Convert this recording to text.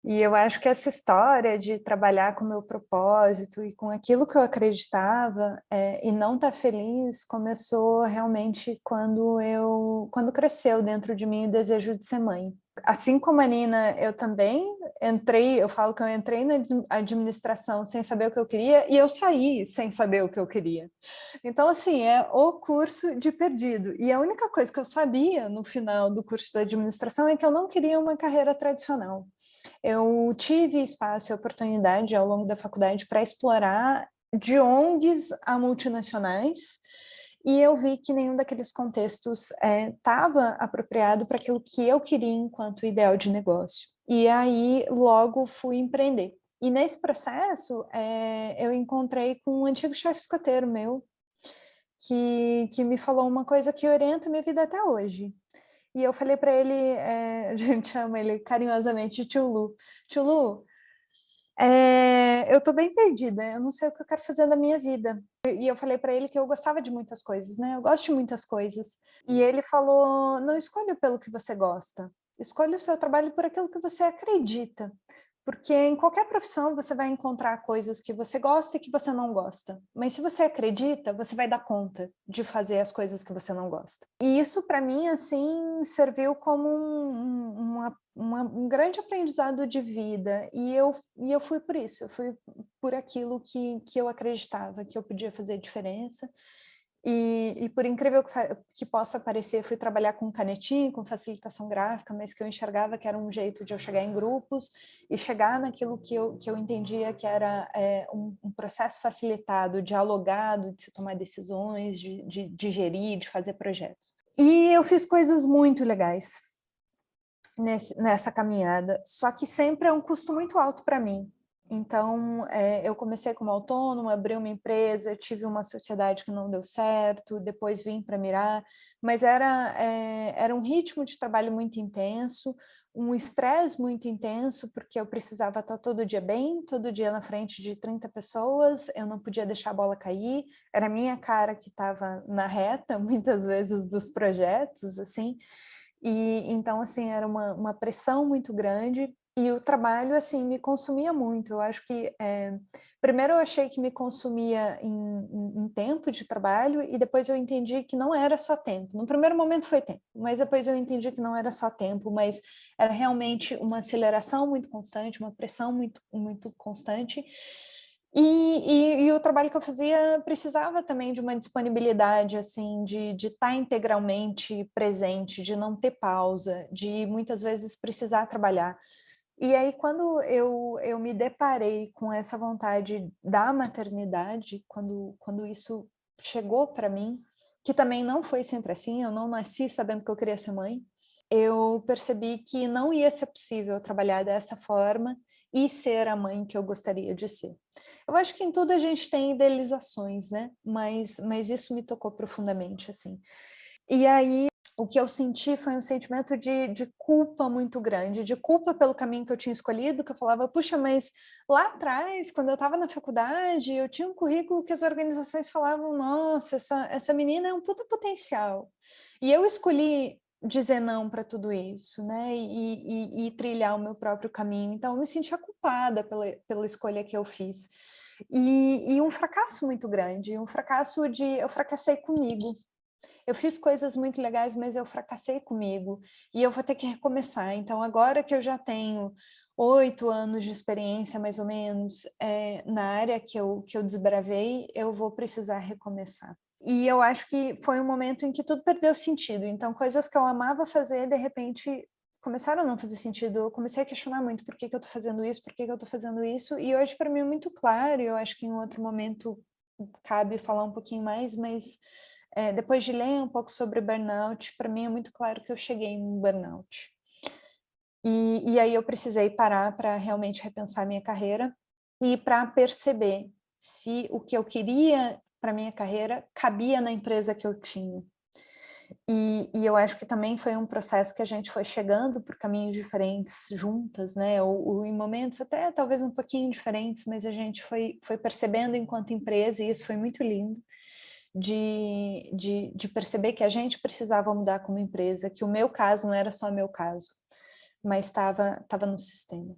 E eu acho que essa história de trabalhar com o meu propósito e com aquilo que eu acreditava, e não estar feliz, começou realmente quando cresceu dentro de mim o desejo de ser mãe. Assim como a Nina, eu também eu falo que eu entrei na administração sem saber o que eu queria, e eu saí sem saber o que eu queria. Então, assim, é o curso de perdido. E a única coisa que eu sabia no final do curso de administração é que eu não queria uma carreira tradicional. Eu tive espaço e oportunidade ao longo da faculdade para explorar de ONGs a multinacionais, e eu vi que nenhum daqueles contextos estava apropriado para aquilo que eu queria enquanto ideal de negócio. E aí, logo, fui empreender. E nesse processo, eu encontrei com um antigo chefe escoteiro meu, que me falou uma coisa que orienta a minha vida até hoje. E eu falei para ele, a gente chama ele carinhosamente de Tio Lu. Tio Lu, eu estou bem perdida, eu não sei o que eu quero fazer da minha vida. E eu falei para ele que eu gostava de muitas coisas, né? Eu gosto de muitas coisas. E ele falou, não escolha pelo que você gosta, escolha o seu trabalho por aquilo que você acredita. Porque em qualquer profissão você vai encontrar coisas que você gosta e que você não gosta. Mas se você acredita, você vai dar conta de fazer as coisas que você não gosta. E isso, para mim, assim, serviu como um grande aprendizado de vida. E eu fui por isso, eu fui por aquilo que eu acreditava, que eu podia fazer diferença. E por incrível que possa parecer, fui trabalhar com canetinha, com facilitação gráfica, mas que eu enxergava que era um jeito de eu chegar em grupos e chegar naquilo que eu entendia que era um processo facilitado, dialogado, de se tomar decisões, de gerir, de fazer projetos. E eu fiz coisas muito legais nessa caminhada, só que sempre é um custo muito alto para mim. Então, eu comecei como autônoma, abri uma empresa, tive uma sociedade que não deu certo, depois vim para Mirar, mas era um ritmo de trabalho muito intenso, um estresse muito intenso, porque eu precisava estar todo dia bem, todo dia na frente de 30 pessoas, eu não podia deixar a bola cair, era a minha cara que estava na reta, muitas vezes, dos projetos, assim. E então, assim, era uma pressão muito grande e o trabalho, assim, me consumia muito. Eu acho que, primeiro eu achei que me consumia em tempo de trabalho e depois eu entendi que não era só tempo. No primeiro momento foi tempo, mas depois eu entendi que não era só tempo, mas era realmente uma aceleração muito constante, uma pressão muito, muito constante. E o trabalho que eu fazia precisava também de uma disponibilidade, assim, de estar integralmente presente, de não ter pausa, de muitas vezes precisar trabalhar. E aí, quando eu me deparei com essa vontade da maternidade, quando isso chegou para mim, que também não foi sempre assim, eu não nasci sabendo que eu queria ser mãe, eu percebi que não ia ser possível trabalhar dessa forma e ser a mãe que eu gostaria de ser. Eu acho que em tudo a gente tem idealizações, né? Mas isso me tocou profundamente, assim. E aí, o que eu senti foi um sentimento de culpa muito grande, de culpa pelo caminho que eu tinha escolhido, que eu falava, puxa, mas lá atrás, quando eu estava na faculdade, eu tinha um currículo que as organizações falavam, nossa, essa menina é um puta potencial. E eu escolhi dizer não para tudo isso, né, e trilhar o meu próprio caminho. Então, eu me sentia culpada pela escolha que eu fiz. E um fracasso muito grande, eu fracassei comigo. Eu fiz coisas muito legais, mas eu fracassei comigo e eu vou ter que recomeçar. Então, agora que eu já tenho 8 anos de experiência, mais ou menos, na área que eu desbravei, eu vou precisar recomeçar. E eu acho que foi um momento em que tudo perdeu sentido. Então, coisas que eu amava fazer, de repente, começaram a não fazer sentido. Eu comecei a questionar muito por que eu estou fazendo isso, por que eu estou fazendo isso. E hoje, para mim, é muito claro. Eu acho que em outro momento cabe falar um pouquinho mais, mas depois de ler um pouco sobre burnout, para mim é muito claro que eu cheguei em um burnout. E aí eu precisei parar para realmente repensar minha carreira e para perceber se o que eu queria para minha carreira cabia na empresa que eu tinha. E eu acho que também foi um processo que a gente foi chegando por caminhos diferentes juntas, né? Ou em momentos até talvez um pouquinho diferentes, mas a gente foi percebendo enquanto empresa, e isso foi muito lindo, de perceber que a gente precisava mudar como empresa, que o meu caso não era só meu caso, mas estava no sistema.